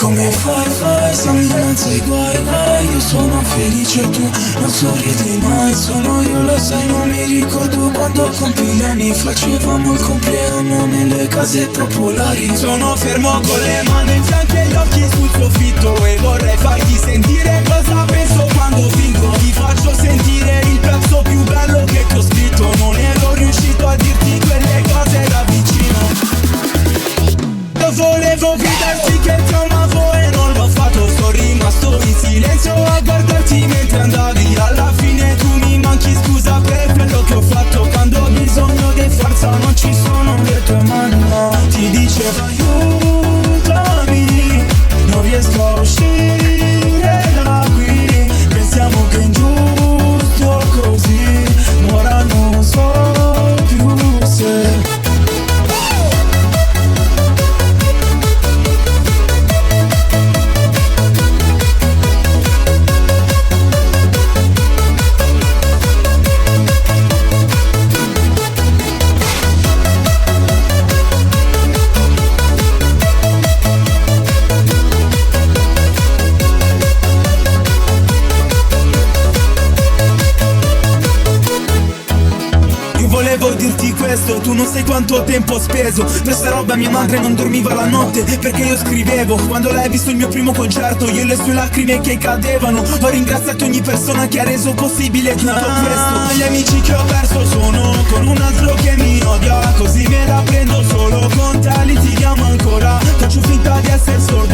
Come fai, siamo in mezzo ai guai, dai. Io sono felice e tu non sorridi mai. Sono io, lo sai, non mi ricordo quando compi gli anni. Facevamo il compleanno nelle case popolari. Sono fermo con le mani in fianco e gli occhi sul soffitto, e vorrei farti sentire cosa penso quando fingo. Ti faccio sentire il pezzo più bello che ti ho scritto. Non ero riuscito a dirti quelle cose da vicino. Io volevo gridarti che ti amavo e non l'ho fatto. Sono rimasto in silenzio a guardarti mentre andavi. Alla fine tu mi manchi, scusa per quello che ho fatto. Quando ho bisogno di forza non ci sono le tue mani, no. Ti dicevo aiutami, non riesco a uscire da qui. Pensiamo che è ingiusto così, ma ora non so più se dirti questo, tu non sai quanto tempo ho speso per sta roba. Mia madre non dormiva la notte perché io scrivevo. Quando lei ha visto il mio primo concerto, io e le sue lacrime che cadevano. Ho ringraziato ogni persona che ha reso possibile tutto questo. Gli amici che ho perso sono con un altro che mi odia, così me la prendo solo con te, litighiamo ancora. Faccio finta di essere sordo